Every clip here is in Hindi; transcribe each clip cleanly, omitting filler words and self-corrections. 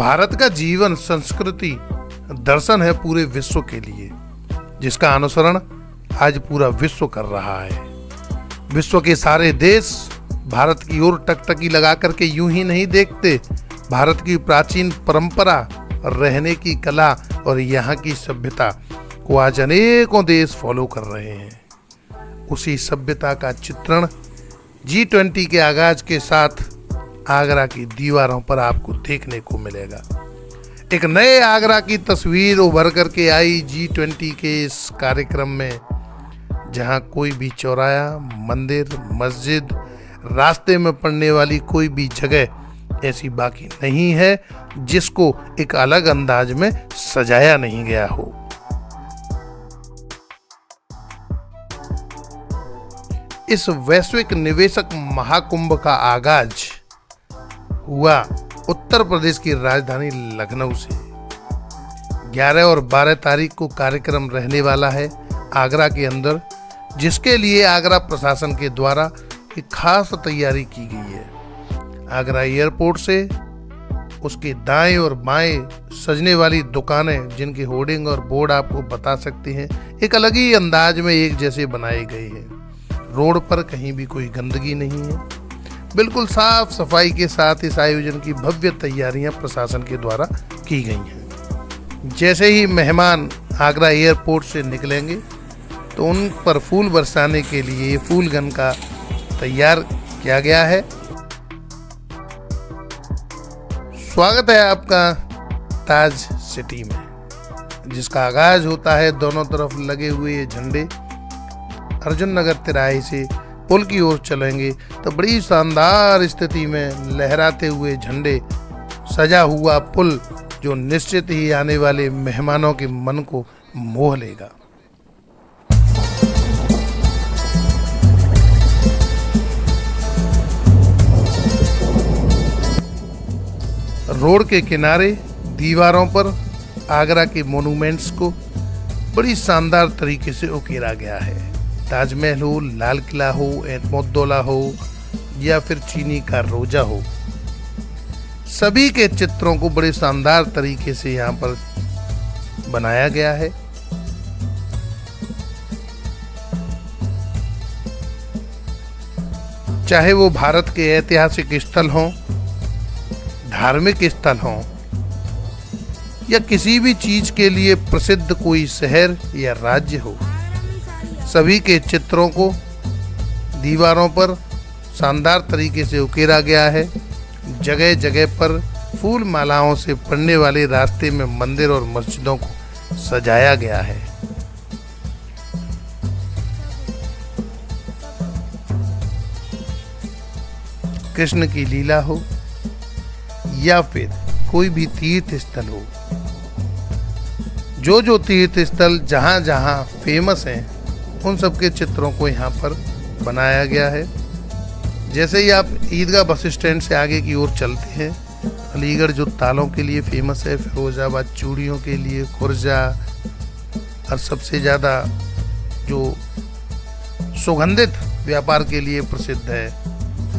भारत का जीवन, संस्कृति, दर्शन है पूरे विश्व के लिए, जिसका अनुसरण आज पूरा विश्व कर रहा है। विश्व के सारे देश भारत की ओर टकटकी लगा करके यूं ही नहीं देखते। भारत की प्राचीन परंपरा, रहने की कला और यहाँ की सभ्यता को आज अनेकों देश फॉलो कर रहे हैं। उसी सभ्यता का चित्रण G20 के आगाज के साथ आगरा की दीवारों पर आपको देखने को मिलेगा। एक नए आगरा की तस्वीर उभर करके आई G20 के इस कार्यक्रम में, जहां कोई भी चौराहा, मंदिर, मस्जिद, रास्ते में पड़ने वाली कोई भी जगह ऐसी बाकी नहीं है जिसको एक अलग अंदाज में सजाया नहीं गया हो। इस वैश्विक निवेशक महाकुंभ का आगाज हुआ उत्तर प्रदेश की राजधानी लखनऊ से। 11 और 12 तारीख को कार्यक्रम रहने वाला है आगरा के अंदर, जिसके लिए आगरा प्रशासन के द्वारा एक खास तैयारी की गई है। आगरा एयरपोर्ट से उसके दाएं और बाएं सजने वाली दुकानें, जिनके होर्डिंग और बोर्ड आपको बता सकते हैं, एक अलग ही अंदाज में एक जैसे बनाए गए हैं। रोड पर कहीं भी कोई गंदगी नहीं है। बिल्कुल साफ सफाई के साथ इस आयोजन की भव्य तैयारियां प्रशासन के द्वारा की गई हैं। जैसे ही मेहमान आगरा एयरपोर्ट से निकलेंगे तो उन पर फूल बरसाने के लिए फूल गन का तैयार किया गया है। स्वागत है आपका ताज सिटी में, जिसका आगाज होता है दोनों तरफ लगे हुए ये झंडे। अर्जुन नगर तिराहे से पुल की ओर चलेंगे तो बड़ी शानदार स्थिति में लहराते हुए झंडे, सजा हुआ पुल, जो निश्चित ही आने वाले मेहमानों के मन को मोह लेगा। रोड के किनारे दीवारों पर आगरा के मोनूमेंट्स को बड़ी शानदार तरीके से उकेरा गया है। ताजमहल हो, लाल किला हो, एतमोद्दौला हो या फिर चीनी का रोजा हो, सभी के चित्रों को बड़े शानदार तरीके से यहाँ पर बनाया गया है। चाहे वो भारत के ऐतिहासिक स्थल हों, धार्मिक स्थल हों या किसी भी चीज के लिए प्रसिद्ध कोई शहर या राज्य हो, सभी के चित्रों को दीवारों पर शानदार तरीके से उकेरा गया है। जगह जगह पर फूल मालाओं से पड़ने वाले रास्ते में मंदिर और मस्जिदों को सजाया गया है। कृष्ण की लीला हो या फिर कोई भी तीर्थ स्थल हो, जो तीर्थ स्थल जहां जहां फेमस हैं, उन सब के चित्रों को यहाँ पर बनाया गया है। जैसे ही आप ईदगाह बस स्टैंड से आगे की ओर चलते हैं, अलीगढ़ जो तालों के लिए फेमस है, फिरोजाबाद चूड़ियों के लिए, खुर्जा, और सबसे ज़्यादा जो सुगंधित व्यापार के लिए प्रसिद्ध है,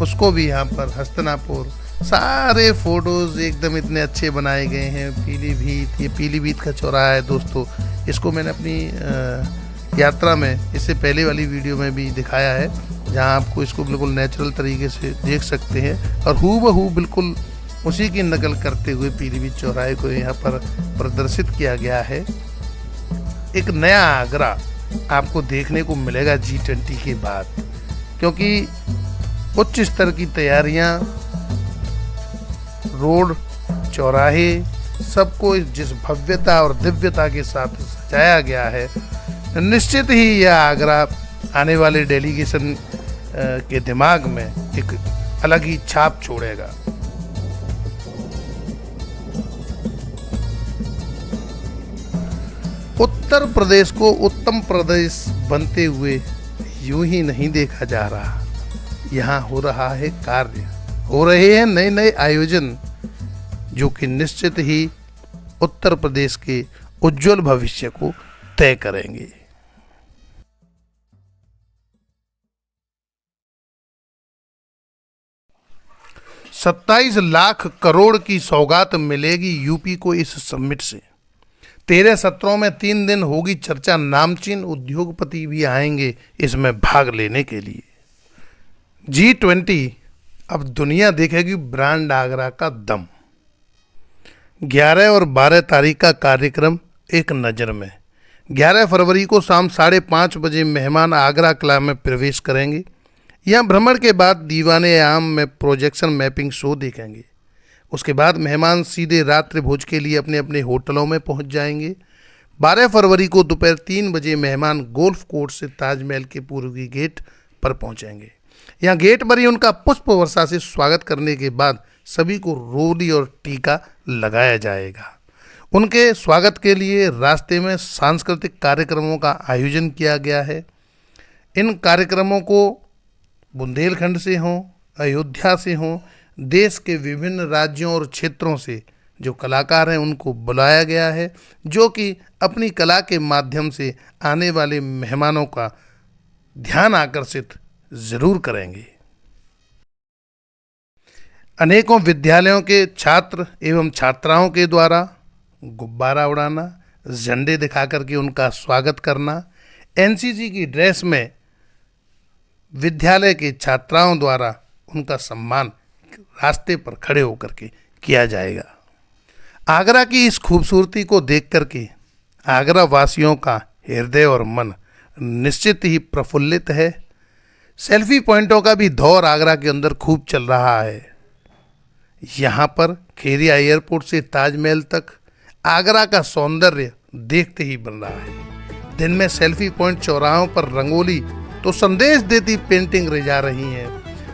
उसको भी यहाँ पर हस्तिनापुर, सारे फोटोज एकदम इतने अच्छे बनाए गए हैं। पीलीभीत, ये पीलीभीत का चौराहा है दोस्तों, इसको मैंने अपनी यात्रा में इससे पहले वाली वीडियो में भी दिखाया है, जहां आपको इसको बिल्कुल नेचुरल तरीके से देख सकते हैं। और हूबहू बिल्कुल उसी की नकल करते हुए पीलीभीत चौराहे को यहाँ पर प्रदर्शित किया गया है। एक नया आगरा आपको देखने को मिलेगा G20 के बाद, क्योंकि उच्च स्तर की तैयारियां, रोड, चौराहे, सबको जिस भव्यता और दिव्यता के साथ सजाया गया है, निश्चित ही यह आगरा आने वाले डेलीगेशन के दिमाग में एक अलग ही छाप छोड़ेगा। उत्तर प्रदेश को उत्तम प्रदेश बनते हुए यूं ही नहीं देखा जा रहा। यहाँ हो रहा है कार्य, हो रहे हैं नए नए आयोजन, जो कि निश्चित ही उत्तर प्रदेश के उज्जवल भविष्य को तय करेंगे। 27 लाख करोड़ की सौगात मिलेगी यूपी को इस समिट से। 13 सत्रों में 3 दिन होगी चर्चा, नामचीन उद्योगपति भी आएंगे इसमें भाग लेने के लिए। G20 अब दुनिया देखेगी ब्रांड आगरा का दम। 11 और 12 तारीख का कार्यक्रम एक नज़र में। 11 फरवरी को शाम 5:30 बजे मेहमान आगरा किला में प्रवेश करेंगे। यहाँ भ्रमण के बाद दीवाने आम में प्रोजेक्शन मैपिंग शो देखेंगे। उसके बाद मेहमान सीधे रात्रि भोज के लिए अपने अपने होटलों में पहुँच जाएंगे। 12 फरवरी को दोपहर 3 बजे मेहमान गोल्फ कोर्स से ताजमहल के पूर्वी गेट पर पहुँचेंगे। यहाँ गेट पर ही उनका पुष्प वर्षा से स्वागत करने के बाद सभी को रोली और टीका लगाया जाएगा। उनके स्वागत के लिए रास्ते में सांस्कृतिक कार्यक्रमों का आयोजन किया गया है। इन कार्यक्रमों को बुंदेलखंड से हों, अयोध्या से हों, देश के विभिन्न राज्यों और क्षेत्रों से जो कलाकार हैं उनको बुलाया गया है, जो कि अपनी कला के माध्यम से आने वाले मेहमानों का ध्यान आकर्षित जरूर करेंगे। अनेकों विद्यालयों के छात्र एवं छात्राओं के द्वारा गुब्बारा उड़ाना, झंडे दिखा करके उनका स्वागत करना, एनसीसी की ड्रेस में विद्यालय के छात्राओं द्वारा उनका सम्मान रास्ते पर खड़े होकर के किया जाएगा। आगरा की इस खूबसूरती को देख करके आगरा वासियों का हृदय और मन निश्चित ही प्रफुल्लित है। सेल्फी पॉइंटों का भी दौर आगरा के अंदर खूब चल रहा है। यहाँ पर खेरिया एयरपोर्ट से ताजमहल तक आगरा का सौंदर्य देखते ही बन रहा है। दिन में सेल्फी पॉइंट चौराहों पर रंगोली तो संदेश देती पेंटिंग रचा रही है।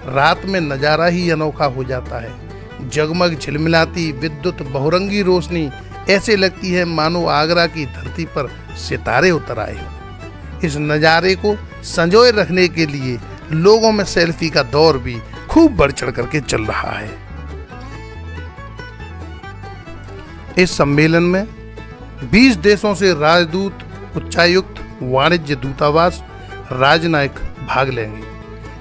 रात में नज़ारा ही अनोखा हो जाता है। जगमग झिलमिलाती विद्युत बहुरंगी रोशनी ऐसे लगती है मानो आगरा की धरती पर सितारे उतर आए हों। इस नज़ारे को संजोए रखने के लिए लोगों में सेल्फी का दौर भी खूब बढ़ चढ़ करके चल रहा है। इस सम्मेलन में 20 देशों से राजदूत, उच्चायुक्त, वाणिज्य दूतावास, राजनयिक भाग लेंगे।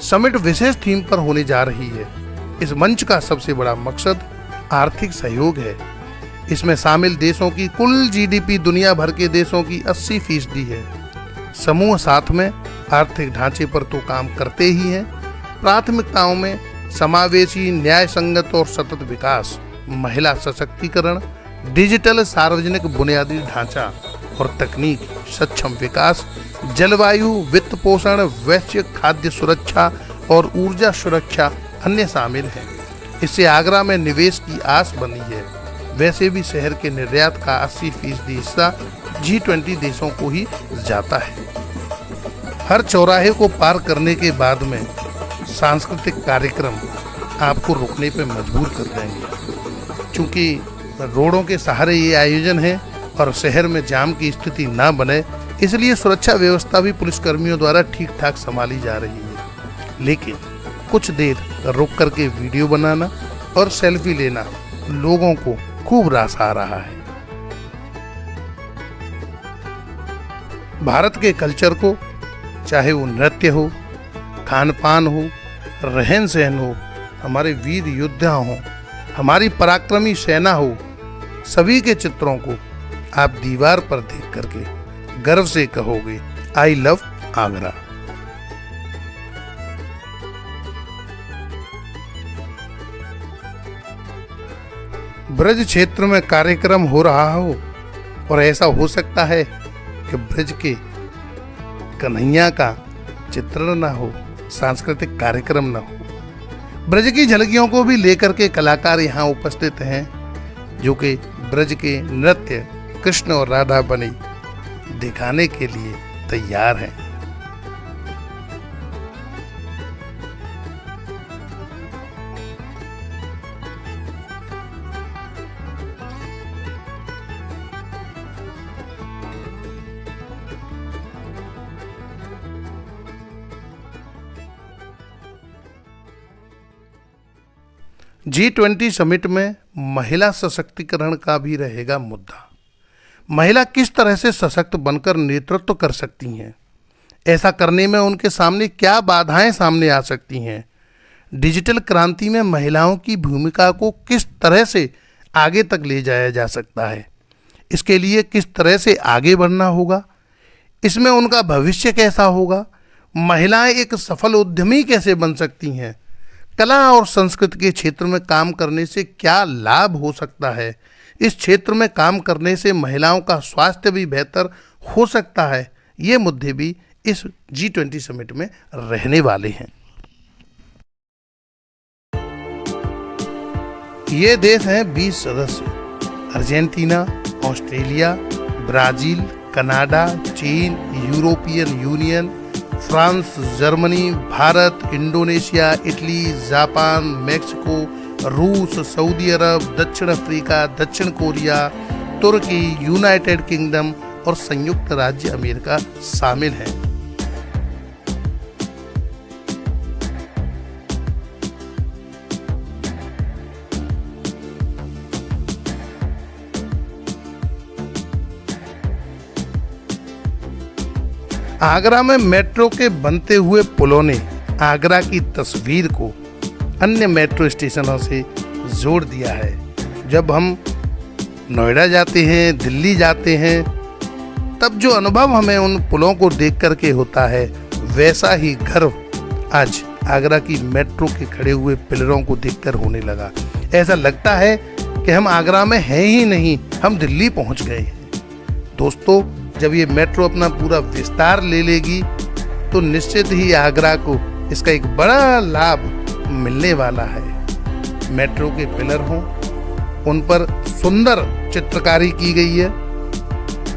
समिट विशेष थीम पर होने जा रही है। इस मंच का सबसे बड़ा मकसद आर्थिक सहयोग है। इसमें शामिल देशों की कुल जीडीपी दुनिया भर के देशों की 80% है। समूह साथ में आर्थिक ढांचे पर तो काम करते ही हैं। प्राथमिकताओं में समावेशी, न्याय संगत और सतत विकास, महिला सशक्तिकरण, डिजिटल सार्वजनिक बुनियादी ढांचा और तकनीक, सक्षम विकास, जलवायु, वित्त पोषण, वैश्विक खाद्य सुरक्षा और ऊर्जा सुरक्षा अन्य शामिल हैं। इससे आगरा में निवेश की आस बनी है। वैसे भी शहर के निर्यात का 80% हिस्सा G20 देशों को ही जाता है। हर चौराहे को पार करने के बाद में सांस्कृतिक कार्यक्रम आपको रुकने पर मजबूर कर देंगे। चूँकि रोडों के सहारे ये आयोजन है और शहर में जाम की स्थिति ना बने, इसलिए सुरक्षा व्यवस्था भी पुलिसकर्मियों द्वारा ठीक ठाक संभाली जा रही है। लेकिन कुछ देर रुक करके वीडियो बनाना और सेल्फी लेना लोगों को खूब रास आ रहा है। भारत के कल्चर को, चाहे वो नृत्य हो, खान पान हो, रहन सहन हो, हमारे वीर योद्धा हो, हमारी पराक्रमी सेना हो, सभी के चित्रों को आप दीवार पर देख करके गर्व से कहोगे, आई लव आगरा। ब्रज क्षेत्र में कार्यक्रम हो रहा हो और ऐसा हो सकता है कि ब्रज के कन्हैया का चित्रण ना हो, सांस्कृतिक कार्यक्रम ना हो। ब्रज की झलकियों को भी लेकर के कलाकार यहाँ उपस्थित हैं, जो कि ब्रज के नृत्य कृष्ण और राधा बनी दिखाने के लिए तैयार हैं। G20 समिट में महिला सशक्तिकरण का भी रहेगा मुद्दा। महिला किस तरह से सशक्त बनकर नेतृत्व कर सकती हैं, ऐसा करने में उनके सामने क्या बाधाएं सामने आ सकती हैं। डिजिटल क्रांति में महिलाओं की भूमिका को किस तरह से आगे तक ले जाया जा सकता है, इसके लिए किस तरह से आगे बढ़ना होगा, इसमें उनका भविष्य कैसा होगा, महिलाएं एक सफल उद्यमी कैसे बन सकती हैं, कला और संस्कृति के क्षेत्र में काम करने से क्या लाभ हो सकता है, इस क्षेत्र में काम करने से महिलाओं का स्वास्थ्य भी बेहतर हो सकता है, ये मुद्दे भी इस G20 समिट में रहने वाले हैं। ये देश हैं 20 सदस्य: अर्जेंटीना, ऑस्ट्रेलिया, ब्राजील, कनाडा, चीन, European union, France, Germany, Bharat, Indonesia, Italy, Japan, Mexico, रूस, सऊदी अरब, दक्षिण अफ्रीका, दक्षिण कोरिया, तुर्की, यूनाइटेड किंगडम और संयुक्त राज्य अमेरिका शामिल हैं। आगरा में मेट्रो के बनते हुए पुलों ने आगरा की तस्वीर को अन्य मेट्रो स्टेशनों से जोड़ दिया है। जब हम नोएडा जाते हैं, दिल्ली जाते हैं, तब जो अनुभव हमें उन पुलों को देख करके होता है, वैसा ही गर्व आज आगरा की मेट्रो के खड़े हुए पिलरों को देखकर होने लगा। ऐसा लगता है कि हम आगरा में हैं ही नहीं, हम दिल्ली पहुंच गए हैं। दोस्तों, जब ये मेट्रो अपना पूरा विस्तार ले लेगी तो निश्चित ही आगरा को इसका एक बड़ा लाभ मिलने वाला है। मेट्रो के पिलर हों, उन पर सुंदर चित्रकारी की गई है।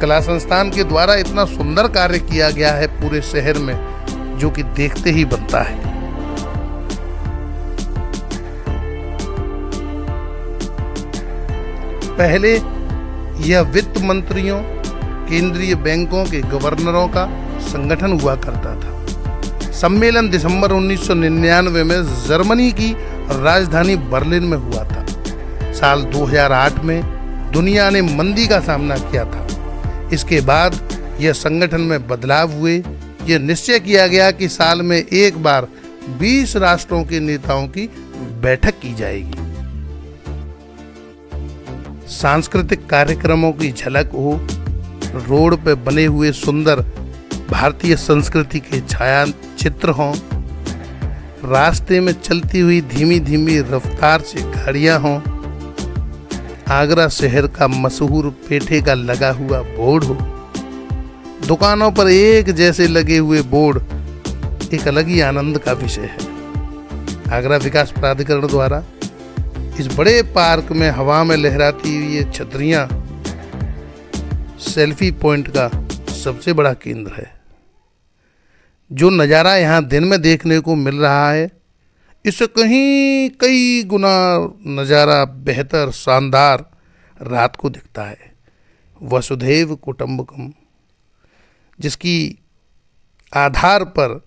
कला संस्थान के द्वारा इतना सुंदर कार्य किया गया है पूरे शहर में, जो कि देखते ही बनता है। पहले यह वित्त मंत्रियों, केंद्रीय बैंकों के गवर्नरों का संगठन हुआ करता था। सम्मेलन दिसंबर 1999 में जर्मनी की राजधानी बर्लिन में हुआ था। साल 2008 में दुनिया ने मंदी का सामना किया था। इसके बाद यह संगठन में बदलाव हुए। यह निश्चय किया गया कि साल में एक बार 20 राष्ट्रों के नेताओं की बैठक की जाएगी। सांस्कृतिक कार्यक्रमों की झलक हो, रोड पर बने हुए सुंदर भारतीय संस्कृति के छायाचित्र हों, रास्ते में चलती हुई धीमी धीमी रफ्तार से गाड़ियां हों, आगरा शहर का मशहूर पेठे का लगा हुआ बोर्ड हो, दुकानों पर एक जैसे लगे हुए बोर्ड एक अलग ही आनंद का विषय है। आगरा विकास प्राधिकरण द्वारा इस बड़े पार्क में हवा में लहराती हुई ये छतरियां सेल्फी पॉइंट का सबसे बड़ा केंद्र है। जो नज़ारा यहाँ दिन में देखने को मिल रहा है, इससे कहीं कई गुना नज़ारा बेहतर, शानदार रात को दिखता है। वसुधैव कुटुंबकम, जिसकी आधार पर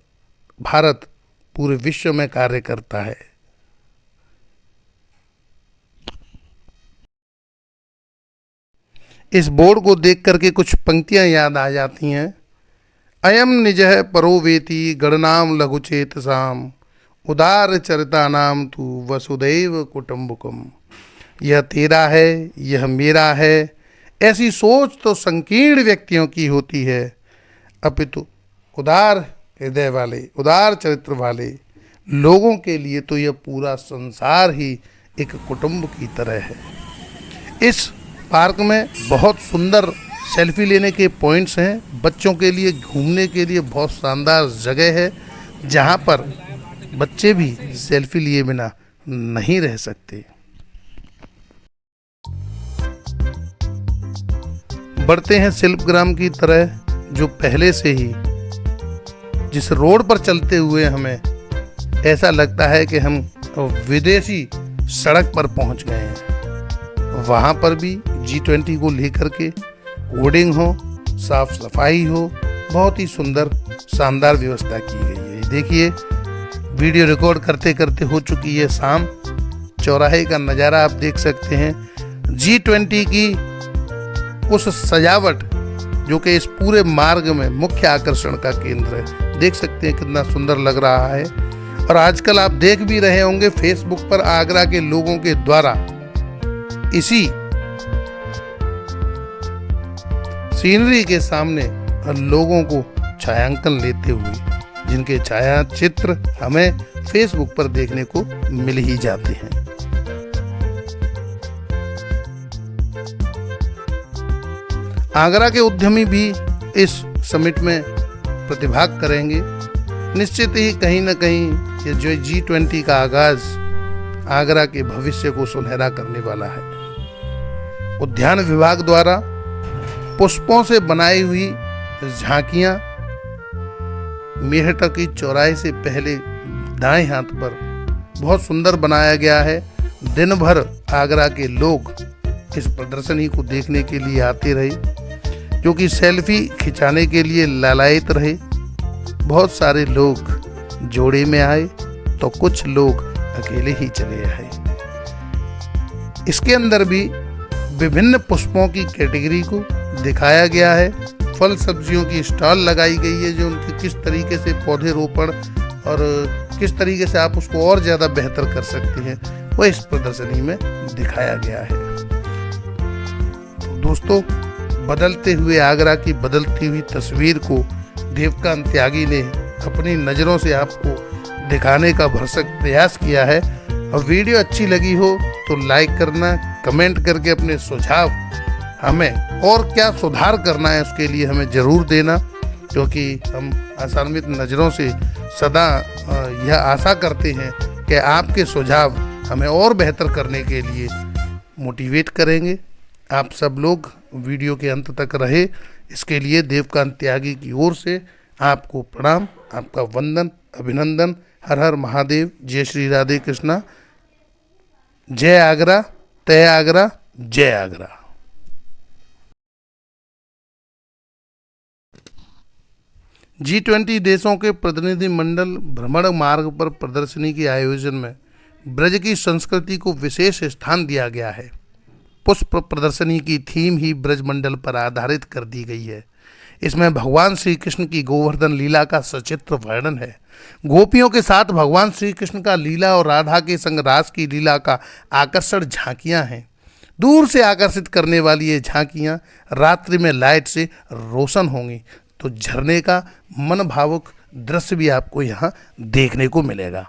भारत पूरे विश्व में कार्य करता है। इस बोर्ड को देख करके कुछ पंक्तियां याद आ जाती हैं। अयम निजः परो वेति गणनाम लघुचेतसाम उदार चरिता नाम तू वसुधैव कुटुंबकम। यह तेरा है, यह मेरा है, ऐसी सोच तो संकीर्ण व्यक्तियों की होती है, अपितु उदार हृदय वाले, उदार चरित्र वाले लोगों के लिए तो यह पूरा संसार ही एक कुटुंब की तरह है। इस पार्क में बहुत सुंदर सेल्फी लेने के पॉइंट्स हैं। बच्चों के लिए घूमने के लिए बहुत शानदार जगह है, जहां पर बच्चे भी सेल्फी लिए बिना नहीं रह सकते। बढ़ते हैं शिल्पग्राम की तरह, जो पहले से ही जिस रोड पर चलते हुए हमें ऐसा लगता है कि हम विदेशी सड़क पर पहुंच गए हैं। वहां पर भी G20 को लेकर के होर्डिंग हो, साफ सफाई हो, बहुत ही सुंदर शानदार व्यवस्था की गई है। देखिए, वीडियो रिकॉर्ड करते करते हो चुकी है शाम। चौराहे का नज़ारा आप देख सकते हैं। G20 की उस सजावट जो कि इस पूरे मार्ग में मुख्य आकर्षण का केंद्र है, देख सकते हैं कितना सुंदर लग रहा है। और आजकल आप देख भी रहे होंगे फेसबुक पर आगरा के लोगों के द्वारा इसी सीनरी के सामने लोगों को छायांकन लेते हुए, जिनके छाया चित्र हमें फेसबुक पर देखने को मिल ही जाते हैं। आगरा के उद्यमी भी इस समिट में प्रतिभाग करेंगे। निश्चित ही कहीं न कहीं ये जो G20 का आगाज आगरा के भविष्य को सुनहरा करने वाला है। उद्यान विभाग द्वारा पुष्पों से बनाई हुई झांकियां मेहटा की चौराहे से पहले दाएं हाथ पर बहुत सुंदर बनाया गया है। दिन भर आगरा के लोग इस प्रदर्शनी को देखने के लिए आते रहे, क्योंकि सेल्फी खिंचाने के लिए लालायित रहे। बहुत सारे लोग जोड़े में आए तो कुछ लोग अकेले ही चले आए। इसके अंदर भी विभिन्न पुष्पों की कैटेगरी को दिखाया गया है। फल सब्जियों की स्टॉल लगाई गई है, जो उनके किस तरीके से पौधे रोपण और किस तरीके से आप उसको और ज़्यादा बेहतर कर सकते हैं, वह इस प्रदर्शनी में दिखाया गया है। तो दोस्तों, बदलते हुए आगरा की बदलती हुई तस्वीर को देवकांत त्यागी ने अपनी नज़रों से आपको दिखाने का भरसक प्रयास किया है। और वीडियो अच्छी लगी हो तो लाइक करना, कमेंट करके अपने सुझाव हमें और क्या सुधार करना है उसके लिए हमें ज़रूर देना, क्योंकि हम आसान्वित नज़रों से सदा यह आशा करते हैं कि आपके सुझाव हमें और बेहतर करने के लिए मोटिवेट करेंगे। आप सब लोग वीडियो के अंत तक रहे, इसके लिए देवकांत त्यागी की ओर से आपको प्रणाम, आपका वंदन, अभिनंदन। हर हर महादेव, जय श्री राधे कृष्णा, जय आगरा, तय आगरा, जय आगरा। G20 देशों के प्रतिनिधि मंडल भ्रमण मार्ग पर प्रदर्शनी के आयोजन में ब्रज की संस्कृति को विशेष स्थान दिया गया है। पुष्प प्रदर्शनी की थीम ही ब्रज मंडल पर आधारित कर दी गई है। इसमें भगवान श्री कृष्ण की गोवर्धन लीला का सचित्र वर्णन है। गोपियों के साथ भगवान श्री कृष्ण का लीला और राधा के संग रास की लीला का आकर्षण झांकियां हैं। दूर से आकर्षित करने वाली ये झांकियां रात्रि में लाइट से रोशन होंगी, तो झरने का मन भावुक दृश्य भी आपको यहाँ देखने को मिलेगा।